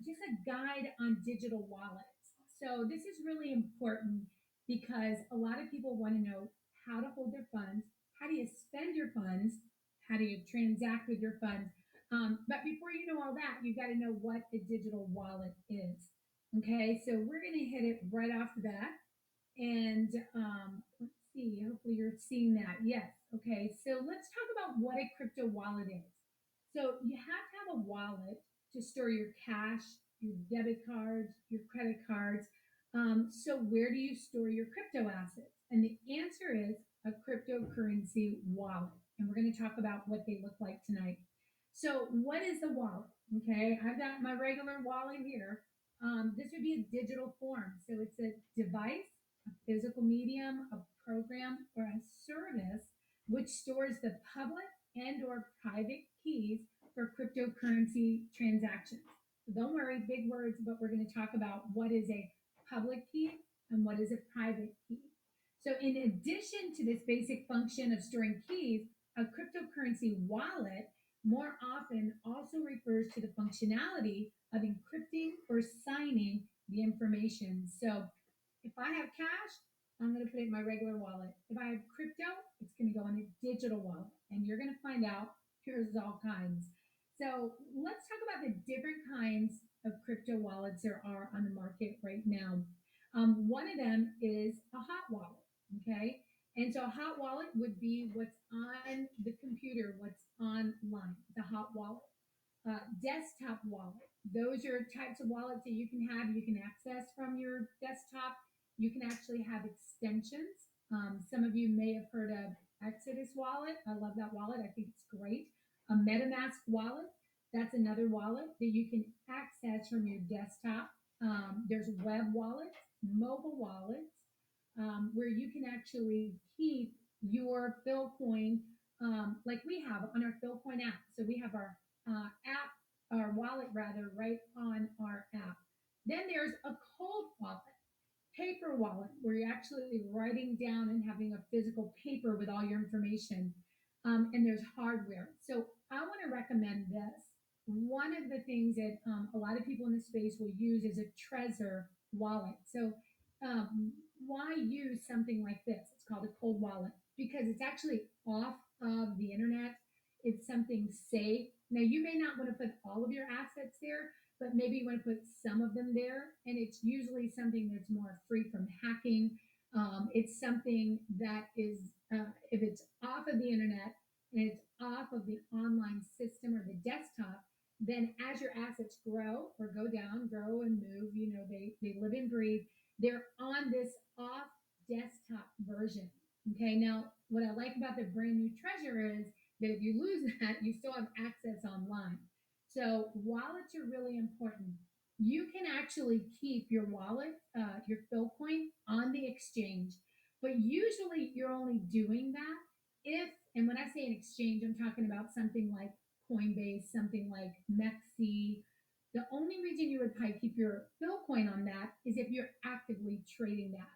just a guide on digital wallets. So this is really important because a lot of people want to know how to hold their funds, how do you spend your funds, how do you transact with your funds. But before you know all that, you've got to know what a digital wallet is. Okay, so we're going to hit it right off the bat. And let's see, hopefully you're seeing that. Yes. Okay, so let's talk about what a crypto wallet is. So you have to have a wallet to store your cash, your debit cards, your credit cards. So where do you store your crypto assets? And the answer is a cryptocurrency wallet. And we're going to talk about what they look like tonight. So what is the wallet? Okay, I've got my regular wallet here. This would be a digital form. So it's a device, a physical medium, a program, or a service which stores the public and or private keys for cryptocurrency transactions. So don't worry, big words, but we're going to talk about what is a public key and what is a private key. So in addition to this basic function of storing keys, a cryptocurrency wallet more often also refers to the functionality of encrypting or signing the information. So if I have cash, I'm going to put it in my regular wallet. If I have crypto, it's going to go in a digital wallet. And you're going to find out there's all kinds. So let's talk about the different kinds of crypto wallets there are on the market right now. One of them is a hot wallet. Okay. And so a hot wallet would be what's on the computer, what's online, the hot wallet. Desktop wallet. Those are types of wallets that you can have, you can access from your desktop. You can actually have extensions. Some of you may have heard of Exodus wallet. I love that wallet. I think it's great. A MetaMask wallet. That's another wallet that you can access from your desktop. There's web wallets, mobile wallets, where you can actually keep your Philcoin like we have on our Philcoin app. So we have our app, our wallet rather, right on our app. Then there's a cold wallet, paper wallet, where you're actually writing down and having a physical paper with all your information. And there's hardware. So I want to recommend this. One of the things that a lot of people in the space will use is a Trezor wallet. So why use something like this? It's called a cold wallet because it's actually off of the internet. It's something safe. Now, you may not want to put all of your assets there, but maybe you want to put some of them there. And it's usually something that's more free from hacking. It's something that is, if it's off of the internet and it's off of the online system or the desktop, then as your assets grow or go down, grow and move, they live and breathe, they're on this off desktop version. Okay, now what I like about the brand new Trezor is that if you lose that, you still have access online. So wallets are really important. You can actually keep your wallet, your Philcoin, on the exchange, but usually you're only doing that if, and when I say an exchange, I'm talking about something like Coinbase, something like Mexi. The only reason you would probably keep your Philcoin on that is if you're actively trading that.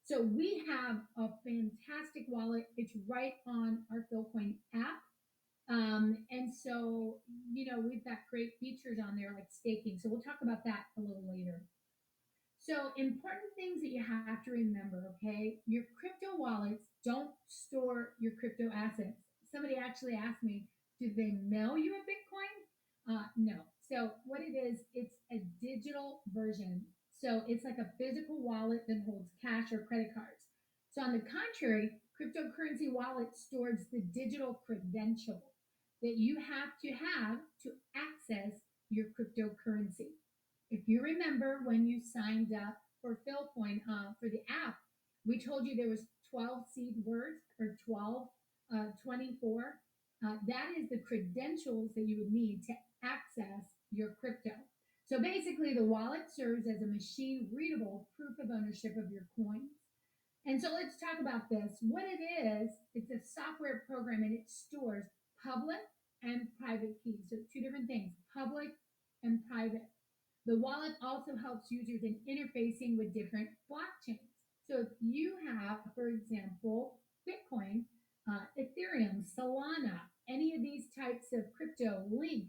So we have a fantastic wallet. It's right on our Philcoin app. And so, we've got great features on there like staking. So we'll talk about that a little later. So, important things that you have to remember, okay? Your crypto wallets don't store your crypto assets. Somebody actually asked me, do they mail you a Bitcoin? No. So, what it is, it's a digital version. So, it's like a physical wallet that holds cash or credit cards. So, on the contrary, cryptocurrency wallet stores the digital credential that you have to access your cryptocurrency. If you remember when you signed up for Philcoin for the app, we told you there was 12 seed words or 12, 24. That is the credentials that you would need to access your crypto. So basically, the wallet serves as a machine readable proof of ownership of your coins. And so let's talk about this. What it is, it's a software program and it stores public and private keys. So two different things, public and private. The wallet also helps users in interfacing with different blockchains. So if you have, for example, Bitcoin, Ethereum, Solana, any of these types of crypto link,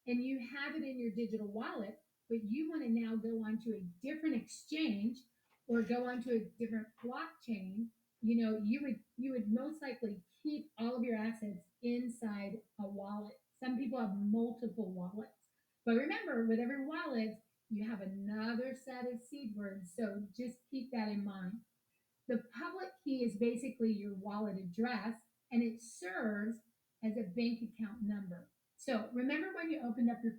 and you have it in your digital wallet, but you want to now go onto a different exchange or go onto a different blockchain, you would most likely keep all of your assets inside a wallet. Some people have multiple wallets. But remember, with every wallet, you have another set of seed words. So just keep that in mind. The public key is basically your wallet address, and it serves as a bank account number. So remember when you opened up your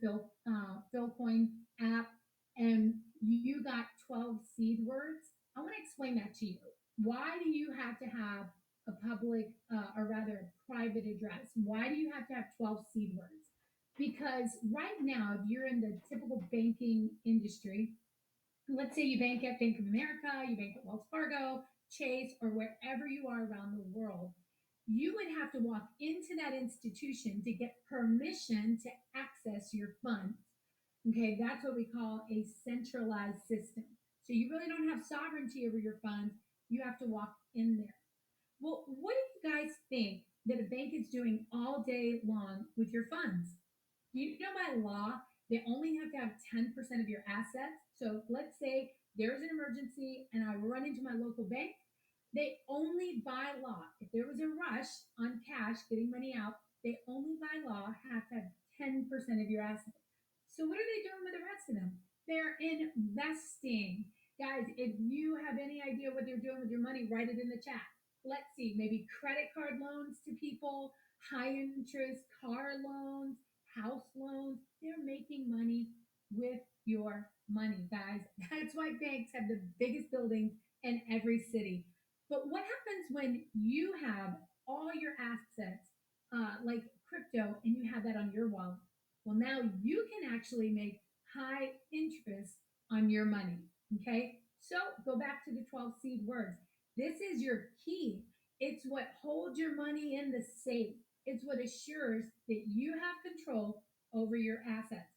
Philcoin app and you got 12 seed words? I want to explain that to you. Why do you have to have a public, or rather a private address? Why do you have to have 12 seed words? Because right now, if you're in the typical banking industry, let's say you bank at Bank of America, you bank at Wells Fargo, Chase, or wherever you are around the world, you would have to walk into that institution to get permission to access your funds. Okay, that's what we call a centralized system. So you really don't have sovereignty over your funds. You have to walk in there. Well, what do you guys think that a bank is doing all day long with your funds? You know, by law, they only have to have 10% of your assets. So let's say there's an emergency and I run into my local bank. They only by law, if there was a rush on cash getting money out, they only by law have to have 10% of your assets. So what are they doing with the rest of them? They're investing. Guys, if you have any idea what they're doing with your money, write it in the chat. Let's see, maybe credit card loans to people, high interest car loans, house loans. They're making money with your money, guys. That's why banks have the biggest buildings in every city. But what happens when you have all your assets, like crypto, and you have that on your wallet? Well, now you can actually make high interest on your money. Okay. So go back to the 12 seed words. This is your key. It's what holds your money in the safe. It's what assures that you have control over your assets.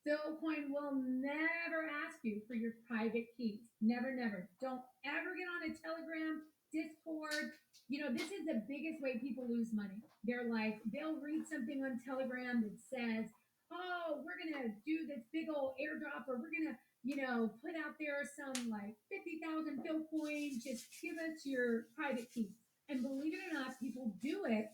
Philcoin will never ask you for your private keys. Never, never. Don't ever get on a Telegram, Discord. This is the biggest way people lose money. They're like, they'll read something on Telegram that says, oh, we're going to do this big old airdrop, or we're going to, put out there some like 50,000 Philcoin. Just give us your private keys. And believe it or not, people do it,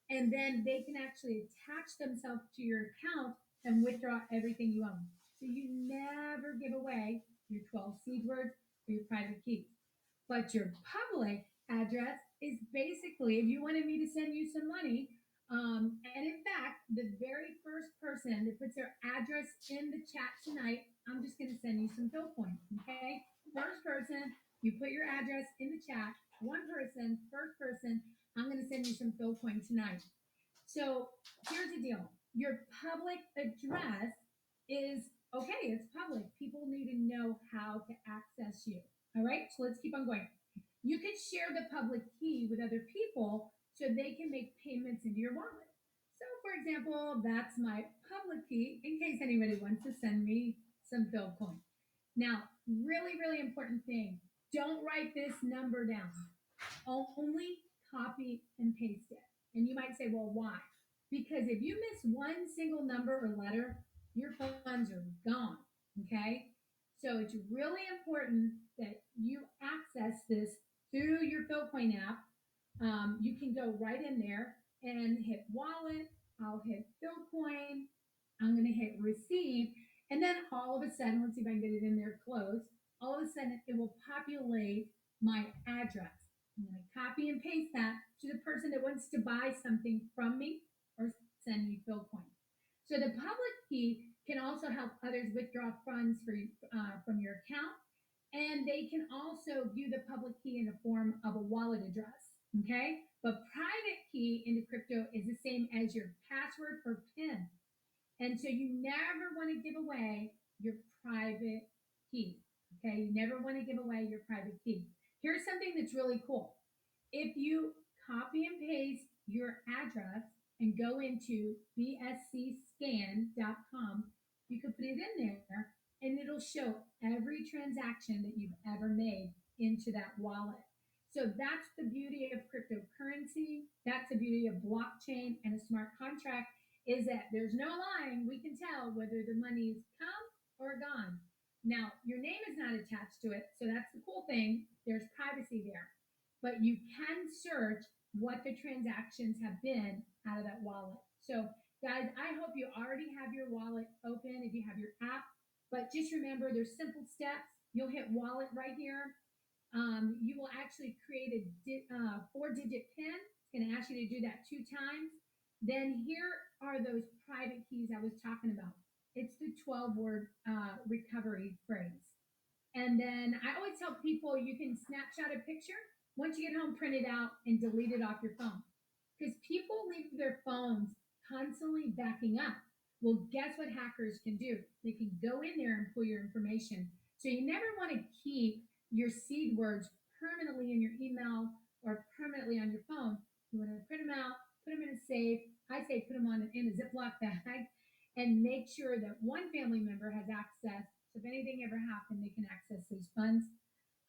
and then they can actually attach themselves to your account and withdraw everything you own. So you never give away your 12 seed words or your private keys. But your public address is basically, if you wanted me to send you some money, and in fact, the very first person that puts their address in the chat tonight, I'm just going to send you some Philcoin. Okay? First person, you put your address in the chat. One person, first person, I'm going to send you some Philcoin tonight. So here's the deal, your public address is okay, it's public. People need to know how to access you. All right, so let's keep on going. You can share the public key with other people so they can make payments into your wallet. So, for example, that's my public key in case anybody wants to send me some Philcoin. Now, really, really important thing, don't write this number down. Only copy and paste it. And you might say, well, why? Because if you miss one single number or letter, your funds are gone. Okay? So it's really important that you access this through your Philcoin app. You can go right in there and hit wallet. I'll hit Philcoin. I'm going to hit receive. And then all of a sudden, let's see if I can get it in there close. All of a sudden, it will populate my address. I'm going to copy and paste that to the person that wants to buy something from me or send me Philcoin. So the public key can also help others withdraw funds from your account, and they can also view the public key in the form of a wallet address. Okay, but private key into crypto is the same as your password or PIN, and so you never want to give away your private key. Okay, you never want to give away your private key. Here's something that's really cool. If you copy and paste your address and go into bscscan.com, you can put it in there and it'll show every transaction that you've ever made into that wallet. So that's the beauty of cryptocurrency. That's the beauty of blockchain and a smart contract, is that there's no lying. We can tell whether the money's come or gone. is not attached to it. So that's the cool thing. There's privacy there. But you can search what the transactions have been out of that wallet. So, guys, I hope you already have your wallet open if you have your app. But just remember, there's simple steps. You'll hit wallet right here. You will actually create a 4-digit PIN. It's going to ask you to do that 2 times. Then here are those private keys I was talking about. It's the 12-word recovery phrase. And then I always tell people you can snapshot a picture. Once you get home, print it out and delete it off your phone. Because people leave their phones constantly backing up. Well, guess what hackers can do? They can go in there and pull your information. So you never want to keep your seed words permanently in your email or permanently on your phone. You want to print them out, put them in a safe. I say put them in a Ziploc bag and make sure that one family member has access. So if anything ever happened, they can access those funds.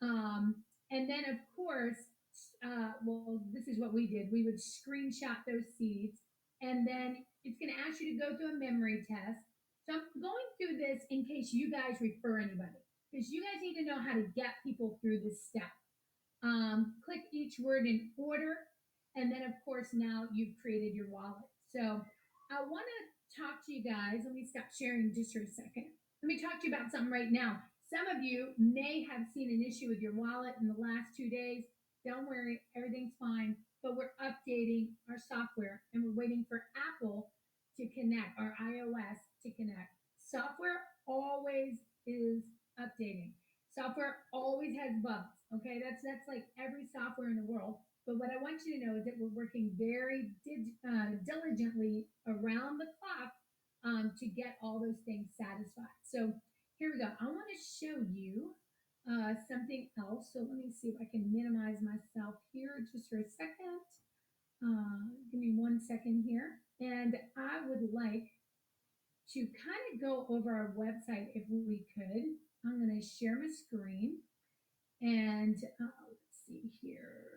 Um, and then, of course, well, this is what we did. We would screenshot those seeds, and then it's going to ask you to go through a memory test. So I'm going through this in case you guys refer anybody, because you guys need to know how to get people through this step. Click each word in order, and then, of course, now you've created your wallet. So I want to talk to you guys. Let me stop sharing just for a second. Let me talk to you about something right now. Some of you may have seen an issue with your wallet in the last 2 days. Don't worry, everything's fine. But we're updating our software and we're waiting for Apple to connect, our iOS to connect. Software always is updating. Software always has bugs. Okay, that's like every software in the world. But what I want you to know is that we're working very diligently around the clock to get all those things satisfied. So here we go. I want to show you something else. So let me see if I can minimize myself here just for a second. Give me 1 second here. And I would like to kind of go over our website if we could. I'm going to share my screen. And let's see here.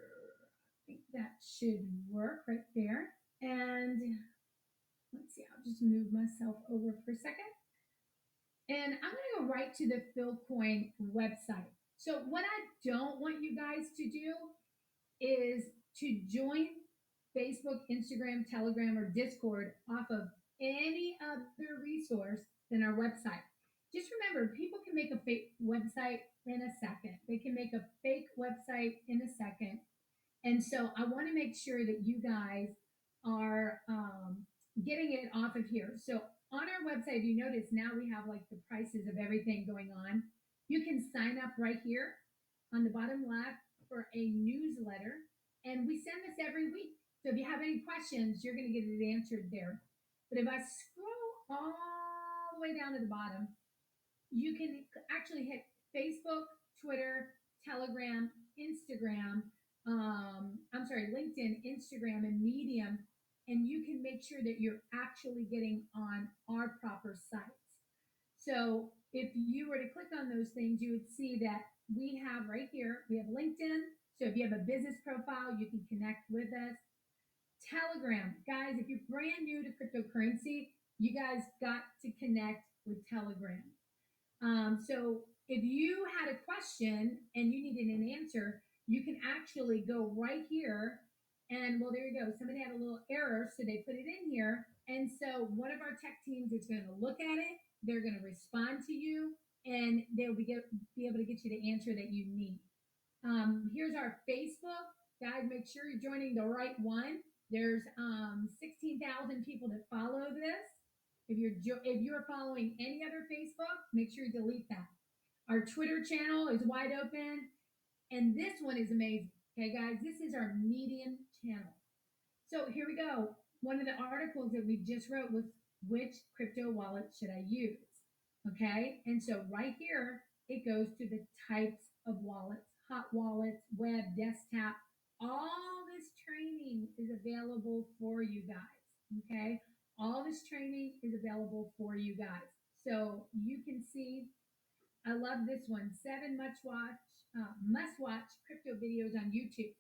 I think that should work right there. And let's see, I'll just move myself over for a second. And I'm going to go right to the Philcoin website. So, what I don't want you guys to do is to join Facebook, Instagram, Telegram, or Discord off of any other resource than our website. Just remember, people can make a fake website in a second. They can make a fake website in a second. And so I want to make sure that you guys are getting it off of here. So on our website, if you notice now we have like the prices of everything going on. You can sign up right here on the bottom left for a newsletter. And we send this every week. So if you have any questions, you're going to get it answered there. But if I scroll all the way down to the bottom, you can actually hit Facebook, Twitter, Telegram, Instagram, I'm sorry, LinkedIn, Instagram, and Medium, and you can make sure that you're actually getting on our proper sites. So if you were to click on those things, you would see that we have right here, we have LinkedIn. So if you have a business profile, you can connect with us. Telegram, guys, if you're brand new to cryptocurrency, you guys got to connect with Telegram. So if you had a question and you needed an answer, you can actually go right here. And well, there you go. Somebody had a little error, so they put it in here. And so one of our tech teams is going to look at it. They're going to respond to you, and they'll be able to get you the answer that you need. Here's our Facebook. Guys, make sure you're joining the right one. There's 16,000 people that follow this. If you're following any other Facebook, make sure you delete that. Our Twitter channel is wide open, and this one is amazing. Okay, guys, this is our Medium channel. So here we go. One of the articles that we just wrote was which crypto wallet should I use? Okay, and so right here it goes to the types of wallets, hot wallets, web, desktop. All this training is available for you guys. Okay, all this training is available for you guys. So you can see, I love this one, 7 must watch crypto videos on YouTube.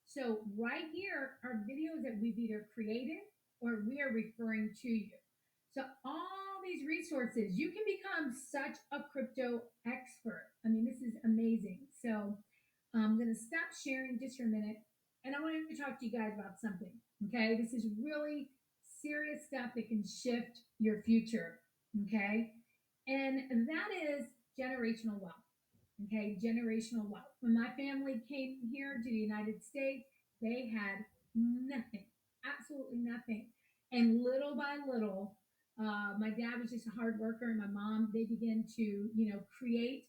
So right here are videos that we've either created or we are referring to you. So all these resources, you can become such a crypto expert. I mean, sharing just for a minute, and I wanted to talk to you guys about something. Okay, this is really serious stuff that can shift your future. Okay, and that is generational wealth. Okay, generational wealth. When my family came here to the United States, they had nothing, absolutely nothing. And little by little, my dad was just a hard worker, and my mom, they began to, create.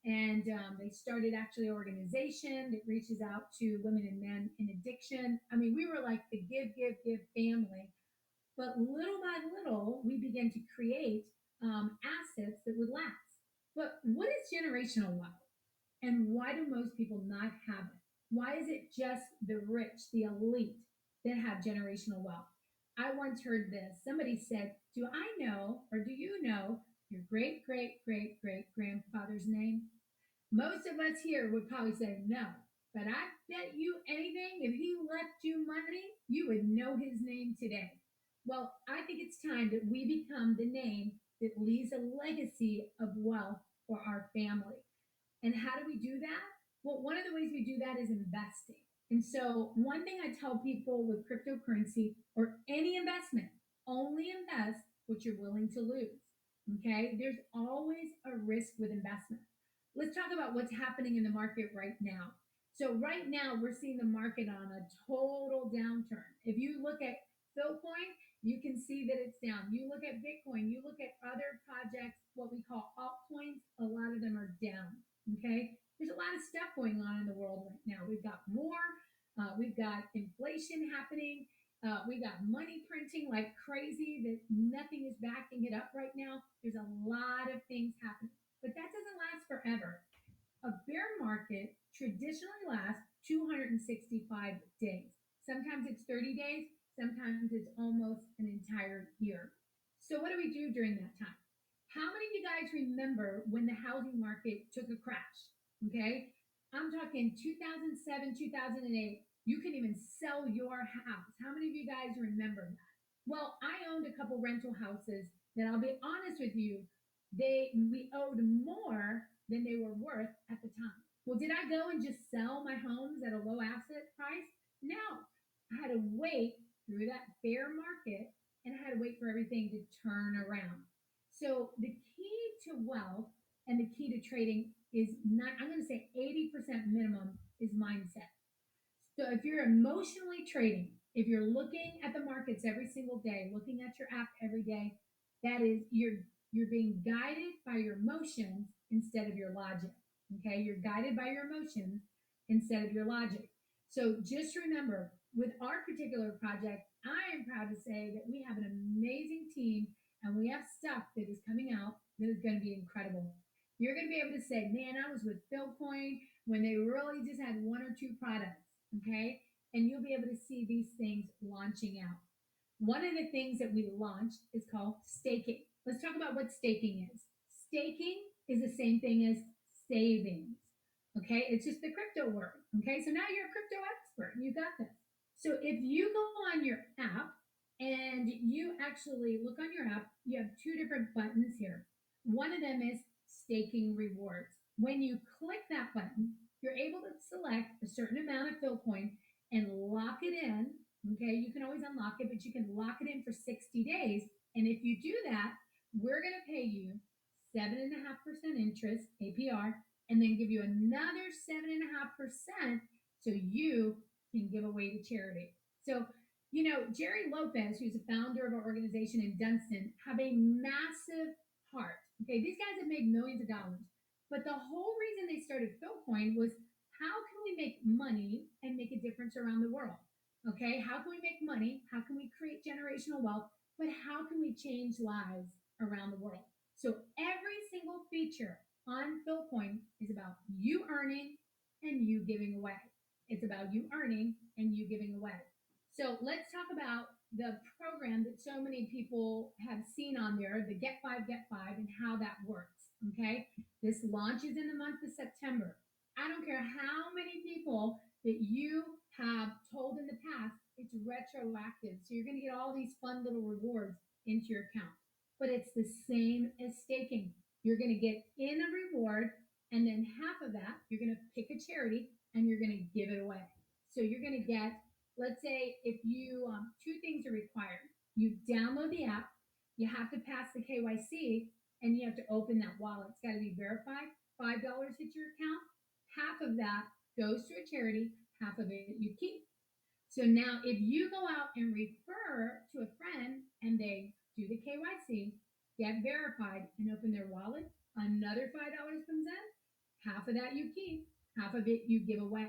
And they started actually an organization that reaches out to women and men in addiction. I mean, we were like the give family. But little by little, we began to create assets that would last. But what is generational wealth? And why do most people not have it? Why is it just the rich, the elite, that have generational wealth? I once heard this. Somebody said, do I know, or do you know, your great grandfather's name? Most of us here would probably say no. But I bet you anything, if he left you money, you would know his name today. Well, I think it's time that we become the name that leaves a legacy of wealth for our family. And how do we do that? Well, one of the ways we do that is investing. And so, one thing I tell people with cryptocurrency or any investment, only invest what you're willing to lose. Okay? There's always a risk with investment. Let's talk about what's happening in the market right now. So, right now, we're seeing the market on a total downturn. If you look at Philcoin, you can see that it's down. You look at Bitcoin, you look at other projects, what we call altcoins, a lot of them are down. Okay, there's a lot of stuff going on in the world right now. We've got war, we've got inflation happening, we got money printing like crazy that nothing is backing it up right now. There's a lot of things happening, but that doesn't last forever. A bear market traditionally lasts 265 days. Sometimes it's 30 days, sometimes it's almost an entire year. So, what do we do during that time? How many of you guys remember when the housing market took a crash? Okay, I'm talking 2007, 2008. You can even sell your house. How many of you guys remember that? Well, I owned a couple rental houses that, I'll be honest with you, we owed more than they were worth at the time. Well, did I go and just sell my homes at a low asset price? No. I had to wait through that bear market, and I had to wait for everything to turn around. So the key to wealth and the key to trading is not, I'm going to say 80% minimum is mindset. So if you're emotionally trading, if you're looking at the markets every single day, looking at your app every day, that is you're being guided by your emotions instead of your logic. Okay? You're guided by your emotions instead of your logic. So just remember, with our particular project, I am proud to say that we have an amazing team and we have stuff that is coming out that is going to be incredible. You're going to be able to say, man, I was with Philcoin when they really just had one or two products. Okay, and you'll be able to see these things launching out. One of the things that we launched is called staking. Let's talk about what staking is. Staking is the same thing as savings. Okay, it's just the crypto word. Okay, so now you're a crypto expert. You got this. So if you go on your app and you actually look on your app, you have two different buttons here. One of them is staking rewards. When you click that button, you're able to select a certain amount of Philcoin and lock it in. Okay, you can always unlock it, but you can lock it in for 60 days. And if you do that, we're going to pay you 7.5% interest, APR, and then give you another 7.5% so you can give away to charity. So, Jerry Lopez, who's the founder of our organization in Dunston, have a massive heart. Okay, these guys have made millions of dollars. But the whole reason they started Philcoin was, how can we make money and make a difference around the world? Okay, how can we make money? How can we create generational wealth? But how can we change lives around the world? So every single feature on Philcoin is about you earning and you giving away. It's about you earning and you giving away. So let's talk about the program that so many people have seen on there, the Get 5, and how that works. Okay, this launches in the month of September. I don't care how many people that you have told in the past, it's retroactive. So you're going to get all these fun little rewards into your account. But it's the same as staking. You're going to get in a reward, and then half of that, you're going to pick a charity, and you're going to give it away. So you're going to get, let's say, if you, two things are required. You download the app, you have to pass the KYC, and you have to open that wallet. It's got to be verified. $5 hits your account. Half of that goes to a charity, half of it you keep. So now, if you go out and refer to a friend and they do the KYC, get verified, and open their wallet, another $5 comes in. Half of that you keep, half of it you give away.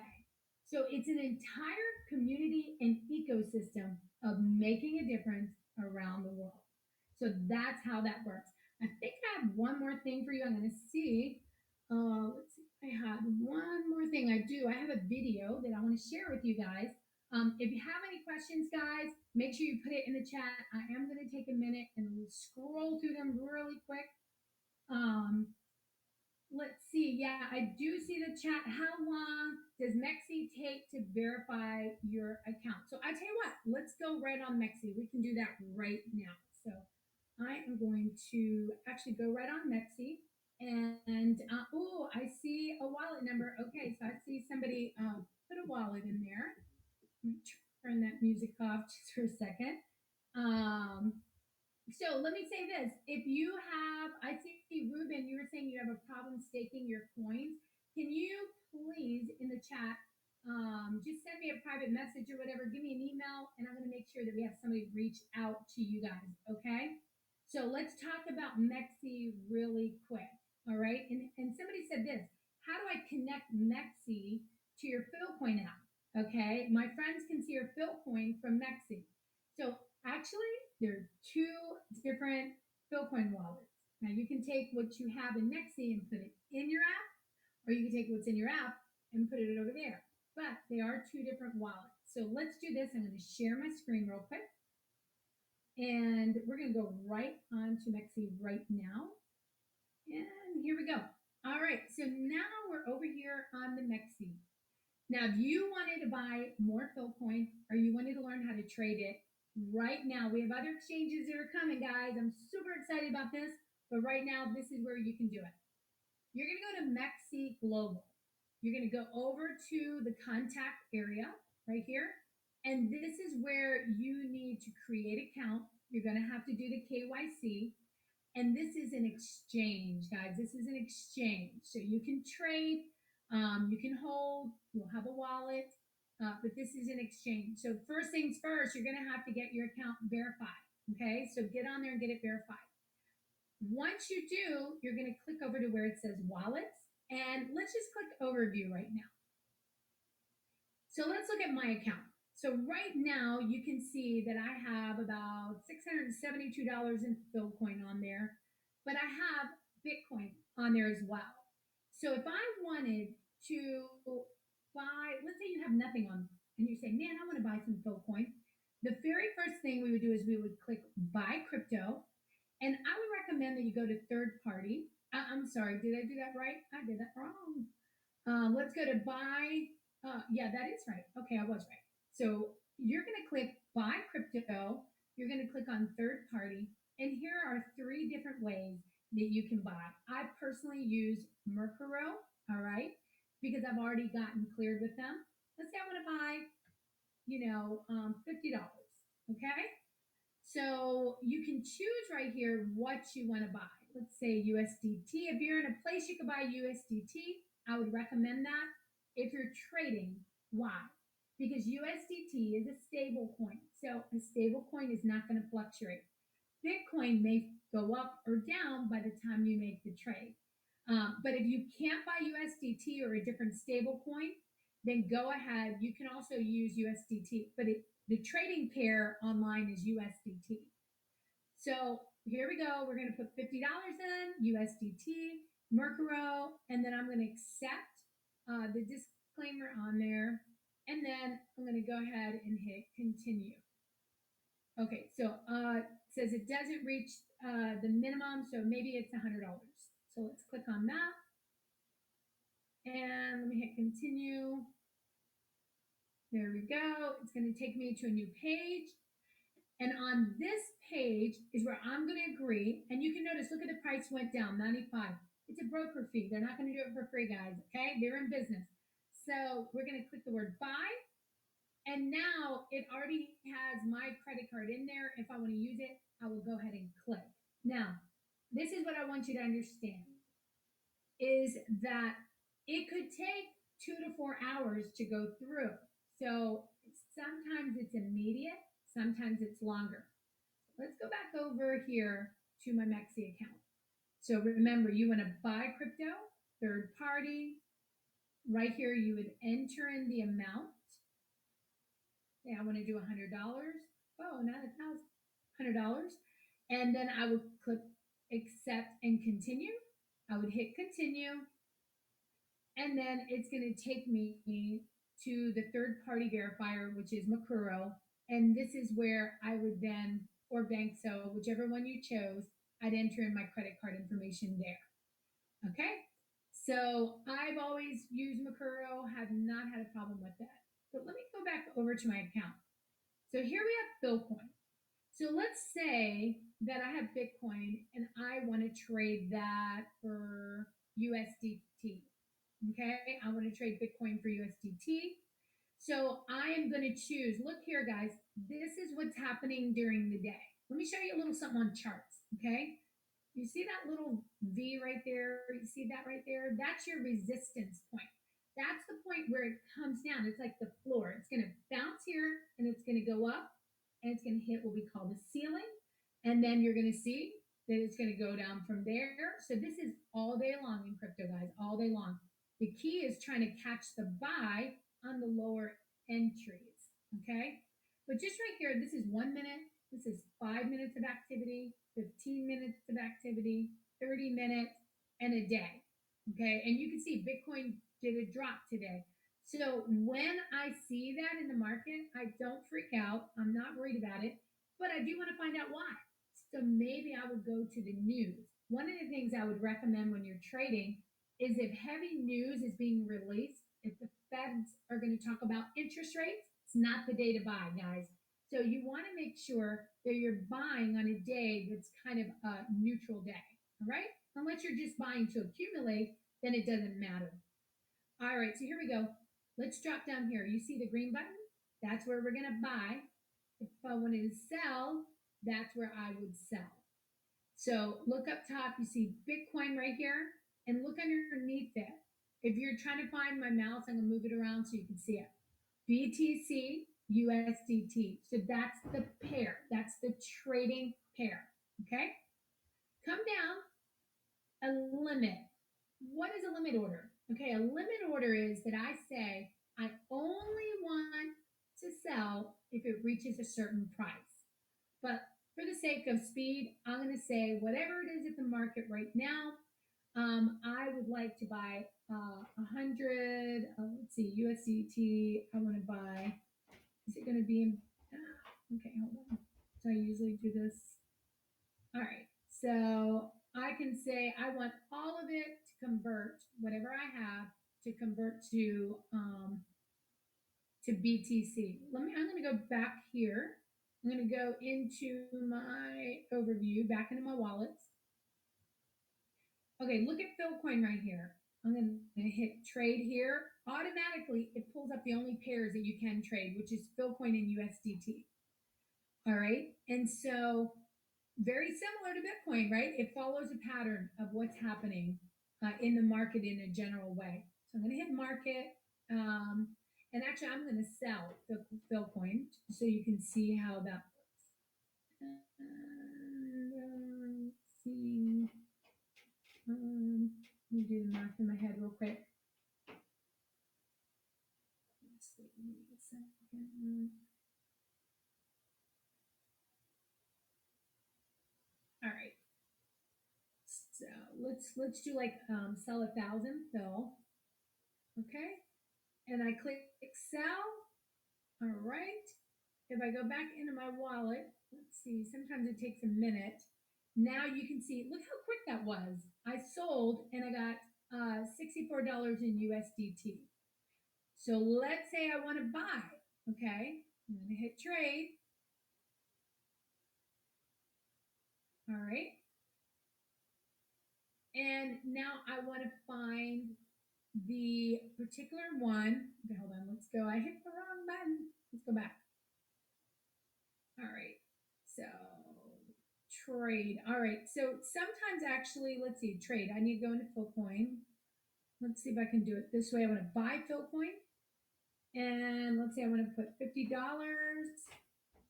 So it's an entire community and ecosystem of making a difference around the world. So that's how that works. I think I have one more thing for you. I'm going to see. Let's see. I have one more thing. I do. I have a video that I want to share with you guys. If you have any questions, guys, make sure you put it in the chat. I am going to take a minute and scroll through them really quick. Um, let's see. Yeah, I do see the chat. How long does Mexi take to verify your account? So I tell you what, let's go right on Mexi. We can do that right now. So I am going to actually go right on Mexi. And oh, I see a wallet number. Okay, so I see somebody put a wallet in there. Let me turn that music off just for a second. Um, so let me say this. If you have, I see Ruben, you were saying you have a problem staking your coins. Can you please in the chat just send me a private message or whatever, give me an email, and I'm going to make sure that we have somebody reach out to you guys, okay? So let's talk about Mexi really quick, all right? And somebody said this, how do I connect Mexi to your Philcoin app? Okay, my friends can see your Philcoin from Mexi. So actually, there are two different Philcoin wallets. Now you can take what you have in Mexi and put it in your app, or you can take what's in your app and put it over there. But they are two different wallets. So let's do this. I'm going to share my screen real quick. And we're going to go right on to Mexi right now. And here we go. All right, so now we're over here on the Mexi. Now, if you wanted to buy more Philcoin or you wanted to learn how to trade it, right now we have other exchanges that are coming, guys. I'm super excited about this, but right now this is where you can do it. You're going to go to Mexi Global. You're going to go over to the contact area right here, and this is where you need to create an account. You're going to have to do the KYC. And this is an exchange, guys. This is an exchange. So you can trade, you can hold, you'll have a wallet, but this is an exchange. So first things first, you're going to have to get your account verified. Okay, so get on there and get it verified. Once you do, you're going to click over to where it says wallets, and let's just click overview right now. So let's look at my account. So right now you can see that I have about $672 in Philcoin on there, but I have Bitcoin on there as well. So if I wanted to buy, let's say you have nothing on and you say, man, I want to buy some Philcoin. The very first thing we would do is we would click buy crypto. And I would recommend that you go to third party. I'm sorry, did I do that right? I did that wrong. Let's go to buy. Yeah, that is right. Okay, I was right. So you're going to click buy crypto. You're going to click on third party. And here are three different ways that you can buy. I personally use Mercaro, all right, because I've already gotten cleared with them. Let's say I want to buy, $50, okay? So you can choose right here what you want to buy. Let's say USDT. If you're in a place you can buy USDT, I would recommend that. If you're trading, why? Because USDT is a stable coin. So a stable coin is not going to fluctuate. Bitcoin may go up or down by the time you make the trade. But if you can't buy USDT or a different stable coin, then go ahead. You can also use USDT, but the trading pair online is USDT. So here we go. We're going to put $50 in USDT, Mercaro, and then I'm going to accept the disclaimer on there. And then I'm going to go ahead and hit continue. Okay, so it says it doesn't reach the minimum, so maybe it's $100. So let's click on that. And let me hit continue. There we go. It's going to take me to a new page. And on this page is where I'm going to agree. And you can notice, look at the price went down, 95. It's a broker fee. They're not going to do it for free, guys. Okay, they're in business. So we're going to click the word buy. And now it already has my credit card in there. If I want to use it, I will go ahead and click. Now, this is what I want you to understand is that it could take 2 to 4 hours to go through. So sometimes it's immediate, sometimes it's longer. Let's go back over here to my Mexi account. So remember, you want to buy crypto, third party. Right here, you would enter in the amount. Yeah, I want to do $100. Oh, not 1,000. $100. And then I would click accept and continue. I would hit continue. And then it's going to take me to the third party verifier, which is Makuro. And this is where I would then, or Bankso, whichever one you chose, I'd enter in my credit card information there. Okay? So I've always used Makuro, have not had a problem with that. But let me go back over to my account. So here we have Philcoin. So let's say that I have Bitcoin and I want to trade that for USDT. Okay, I want to trade Bitcoin for USDT. So I am going to choose, look here, guys, this is what's happening during the day. Let me show you a little something on charts. Okay, you see that little V right there? You see that right there? That's your resistance point. That's the point where it comes down. It's like the floor. It's going to bounce here and it's going to go up and it's going to hit what we call the ceiling. And then you're going to see that it's going to go down from there. So this is all day long in crypto, guys, all day long. The key is trying to catch the buy on the lower entries. Okay. But just right here, this is 1 minute. This is 5 minutes of activity, 15 minutes of activity, 30 minutes, and a day. Okay. And you can see Bitcoin did a drop today. So when I see that in the market, I don't freak out. I'm not worried about it, but I do want to find out why. So maybe I would go to the news. One of the things I would recommend when you're trading is if heavy news is being released, if the Feds are going to talk about interest rates, it's not the day to buy, guys. So you want to make sure that you're buying on a day that's kind of a neutral day, all right? Unless you're just buying to accumulate, then it doesn't matter. All right, so here we go. Let's drop down here. You see the green button? That's where we're going to buy. If I wanted to sell, that's where I would sell. So look up top, you see Bitcoin right here, and look underneath it. If you're trying to find my mouse, I'm going to move it around so you can see it. BTC, USDT. So that's the pair. That's the trading pair. Okay? Come down, a limit. What is a limit order? Okay, a limit order is that I say I only want to sell if it reaches a certain price. But for the sake of speed, I'm going to say whatever it is at the market right now. I would like to buy 100. Let's see, USDT. I want to buy. Is it going to be in? Okay, hold on. So I usually do this. All right. So I can say I want all of it to convert whatever I have to convert to BTC. I'm going to go back here. I'm going to go into my overview, back into my wallets. Okay, look at Philcoin right here. I'm going to hit trade here. Automatically, it pulls up the only pairs that you can trade, which is Philcoin and USDT. All right, and so very similar to Bitcoin, right? It follows a pattern of what's happening in the market in a general way. So I'm going to hit market. And actually, I'm going to sell the Philcoin so you can see how that works. And see. Let me do the math in my head real quick. Let's see, give me a second. All right. So let's do like sell 1,000 Phil. Okay. And I click sell. All right. If I go back into my wallet, let's see, sometimes it takes a minute. Now you can see, look how quick that was. I sold and I got $64 in USDT. So let's say I want to buy. Okay. I'm going to hit trade. All right. And now I want to find the particular one, okay, hold on, let's go. I hit the wrong button. Let's go back. All right. So trade. All right. So sometimes actually, let's see, trade. I need to go into Philcoin. Let's see if I can do it this way. I want to buy Philcoin. And let's say I want to put $50,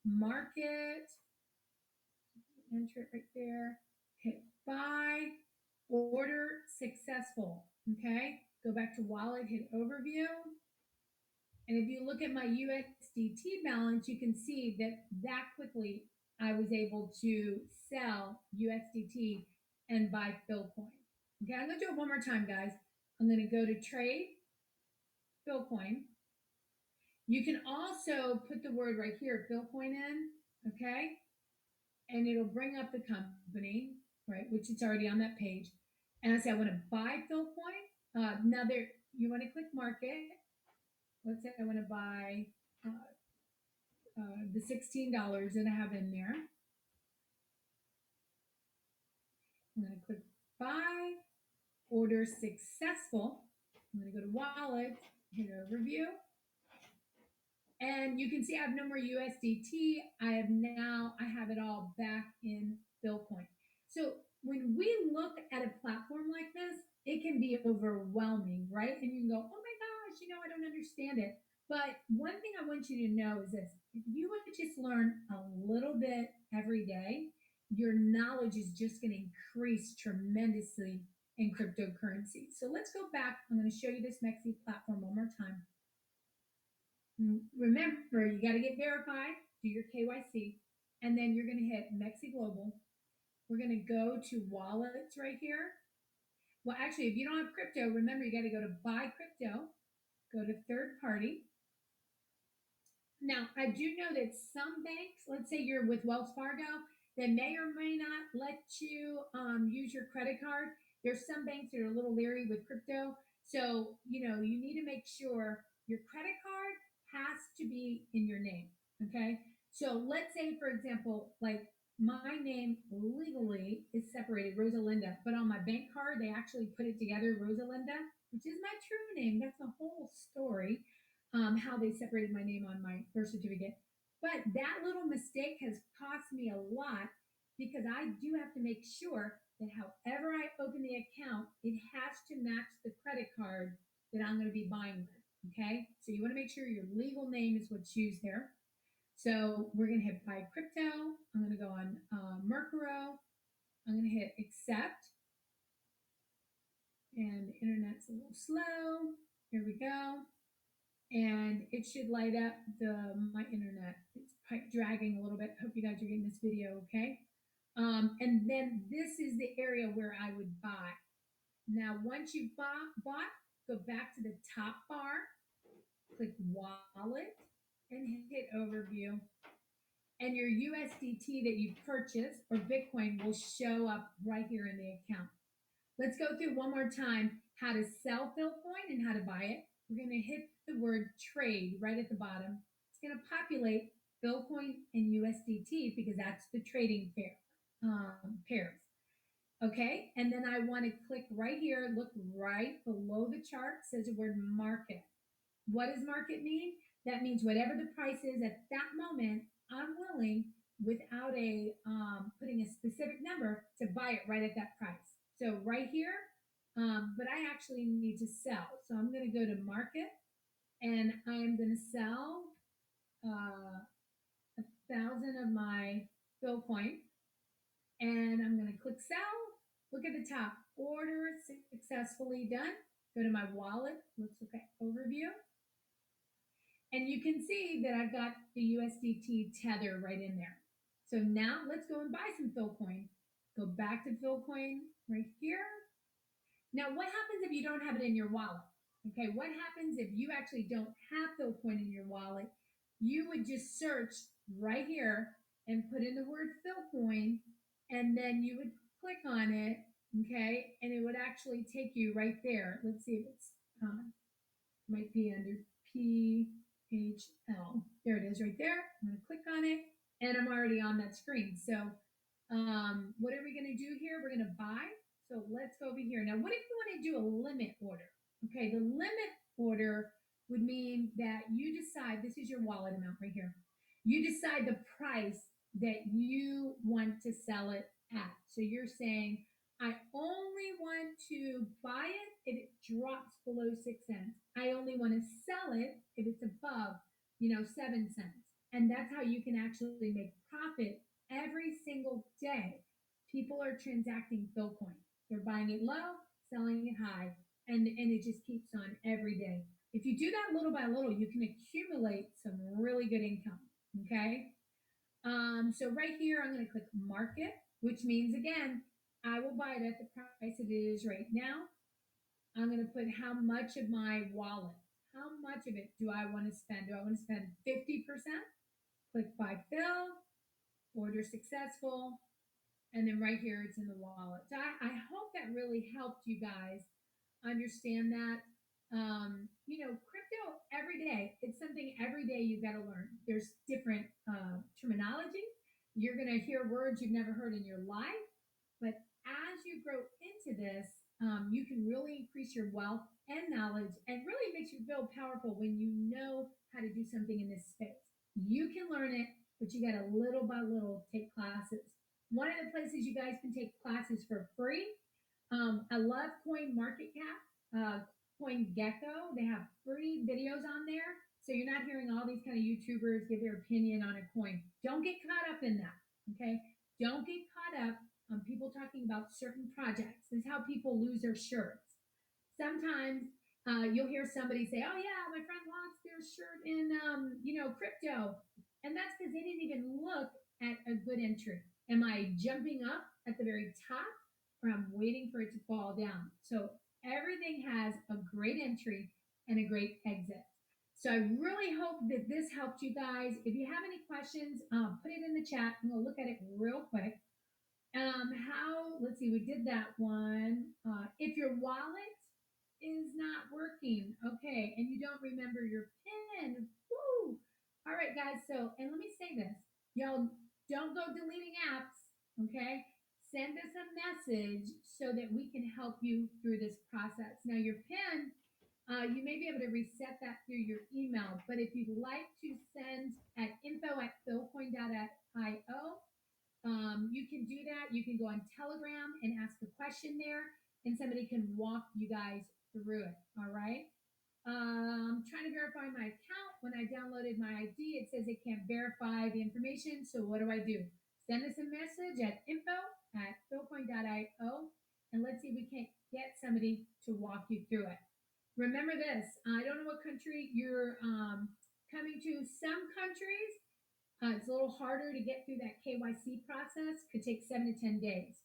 market, enter it right there, hit buy, order successful. Okay. Go back to wallet, hit overview. And if you look at my USDT balance, you can see that that quickly I was able to sell USDT and buy Philcoin. Okay, I'm going to do it one more time, guys. I'm going to go to trade Philcoin. You can also put the word right here, Philcoin in, okay? And it'll bring up the company, right, which it's already on that page. And I say I want to buy Philcoin. Now there, you want to click market. Let's say I want to buy the $16 that I have in there. I'm going to click buy, order successful. I'm going to go to wallet, hit overview. And you can see I have no more USDT. I have it all back in Philcoin. So when we look at a platform like this, it can be overwhelming, right? And you can go, oh my gosh, I don't understand it. But one thing I want you to know is this: if you would just learn a little bit every day, your knowledge is just going to increase tremendously in cryptocurrency. So let's go back. I'm going to show you this Mexi platform one more time. Remember, you got to get verified, do your KYC, and then you're going to hit Mexi Global. We're going to go to wallets right here. Well, actually, if you don't have crypto, remember you got to go to buy crypto, go to third party. Now, I do know that some banks, let's say you're with Wells Fargo, they may or may not let you use your credit card. There's some banks that are a little leery with crypto. So, you need to make sure your credit card has to be in your name. Okay. So let's say, for example, like my name legally is separated Rosalinda, but on my bank card, they actually put it together Rosalinda, which is my true name. That's a whole story, how they separated my name on my birth certificate. But that little mistake has cost me a lot because I do have to make sure that however I open the account, it has to match the credit card that I'm going to be buying with. Okay, so you want to make sure your legal name is what's used there. So we're going to hit buy crypto. I'm going to go on Mercaro. I'm going to hit accept. And the internet's a little slow. Here we go. And it should light up my internet. It's dragging a little bit. Hope you guys are getting this video okay. And then this is the area where I would buy. Now, once you bought, go back to the top bar, click wallet, and hit overview. And your USDT that you purchased or Bitcoin will show up right here in the account. Let's go through one more time how to sell Philcoin and how to buy it. We're going to hit the word trade right at the bottom. It's going to populate Philcoin and USDT because that's the trading pairs. Okay, and then I want to click right here, look right below the chart, says the word market. What does market mean? That means whatever the price is at that moment, I'm willing, without putting a specific number, to buy it right at that price. So right here, but I actually need to sell. So I'm going to go to market, and I'm going to sell 1,000 of my Philcoin, and I'm going to click sell. Look at the top, order successfully done. Go to my wallet. Let's look at overview. And you can see that I've got the USDT tether right in there. So now let's go and buy some Philcoin. Go back to Philcoin right here. Now, what happens if you don't have it in your wallet? Okay, what happens if you actually don't have Philcoin in your wallet? You would just search right here and put in the word Philcoin, and then you would click on it, okay, and it would actually take you right there. Let's see if it's might be under PHL. There it is right there. I'm going to click on it, and I'm already on that screen. So what are we going to do here? We're going to buy. So let's go over here. Now, what if you want to do a limit order? Okay, the limit order would mean that you decide this is your wallet amount right here. You decide the price that you want to sell it at. So you're saying, I only want to buy it if it drops below 6 cents. I only want to sell it if it's above, 7 cents. And that's how you can actually make profit every single day. People are transacting Philcoin. They're buying it low, selling it high, and it just keeps on every day. If you do that little by little, you can accumulate some really good income. Okay. So right here, I'm going to click market, which means again, I will buy it at the price it is right now. I'm going to put how much of my wallet, how much of it do I want to spend? Do I want to spend 50%? Click buy fill, order successful, and then right here it's in the wallet. So I hope that really helped you guys understand that. Crypto every day, it's something every day you've got to learn. There's different terminology. You're going to hear words you've never heard in your life. But as you grow into this, you can really increase your wealth and knowledge, and really makes you feel powerful when you know how to do something in this space. You can learn it, but you got to little by little take classes. One of the places you guys can take classes for free. I love Coin Market Cap, Coin Gecko. They have free videos on there, so you're not hearing all these kind of YouTubers give their opinion on a coin. Don't get caught up in that. Okay, don't get caught up on people talking about certain projects. This is how people lose their shirts. Sometimes you'll hear somebody say, "Oh yeah, my friend lost their shirt in crypto," and that's because they didn't even look at a good entry. Am I jumping up at the very top, or I'm waiting for it to fall down? So everything has a great entry and a great exit. So I really hope that this helped you guys. If you have any questions, put it in the chat. I'm gonna look at it real quick. Let's see, we did that one. If your wallet is not working, okay, and you don't remember your PIN, woo! All right, guys, so, and let me say this, y'all don't go deleting apps, okay? Send us a message so that we can help you through this process. Now, your PIN, you may be able to reset that through your email, but if you'd like to send at info@philcoin.io, you can do that. You can go on Telegram and ask a question there, and somebody can walk you guys through it. All right. I'm trying to verify my account. When I downloaded my ID, it says it can't verify the information. So what do I do? Send us a message at info@philcoin.io, and let's see if we can get somebody to walk you through it. Remember this, I don't know what country you're coming to. Some countries, it's a little harder to get through that KYC process, could take 7 to 10 days.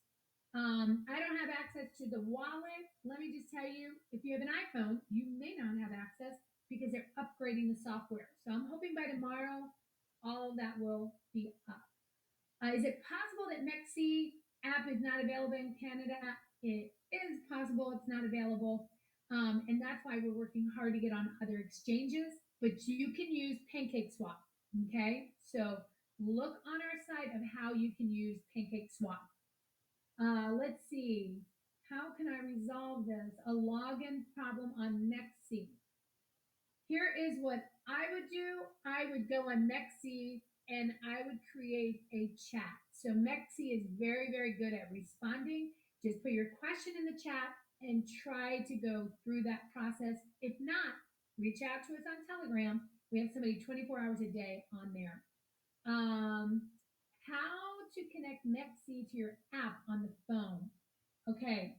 I don't have access to the wallet. Let me just tell you, if you have an iPhone, you may not have access because they're upgrading the software. So I'm hoping by tomorrow, all of that will be up. Is it possible that Mexi app is not available in Canada? It is possible it's not available. And that's why we're working hard to get on other exchanges, but you can use PancakeSwap. Okay, so look on our site of how you can use PancakeSwap. Let's see. How can I resolve this? A login problem on Mexi. Here is what I would do. I would go on Mexi and I would create a chat. So Mexi is very, very good at responding. Just put your question in the chat and try to go through that process. If not, reach out to us on Telegram. We have somebody 24 hours a day on there. How to connect Mexi to your app on the phone. Okay,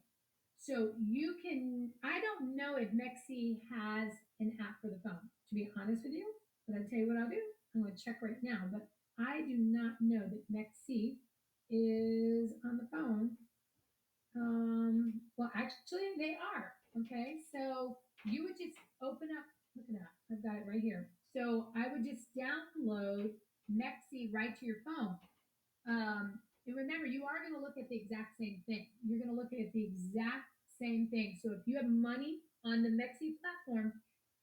so you can, I don't know if Mexi has an app for the phone, to be honest with you, but I'll tell you what I'll do. I'm going to check right now, but I do not know that Mexi is on the phone. Well, actually, they are. Okay, so you would just open up, look at that, I've got it right here. So I would just download Mexi right to your phone. And remember, you are going to look at the exact same thing. You're going to look at the exact same thing. So if you have money on the Mexi platform,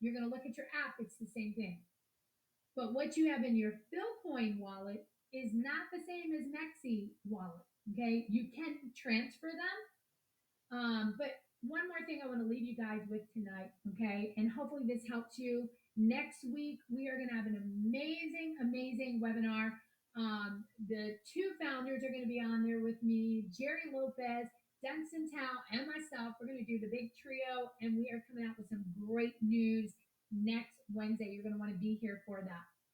you're going to look at your app. It's the same thing. But what you have in your Philcoin wallet is not the same as Mexi wallet. Okay, you can transfer them, but one more thing I want to leave you guys with tonight, okay? And hopefully this helps you. Next week, we are going to have an amazing, amazing webinar. The two founders are going to be on there with me, Jerry Lopez, Denson Tao, and myself. We're going to do the big trio, and we are coming out with some great news next Wednesday. You're going to want to be here for that.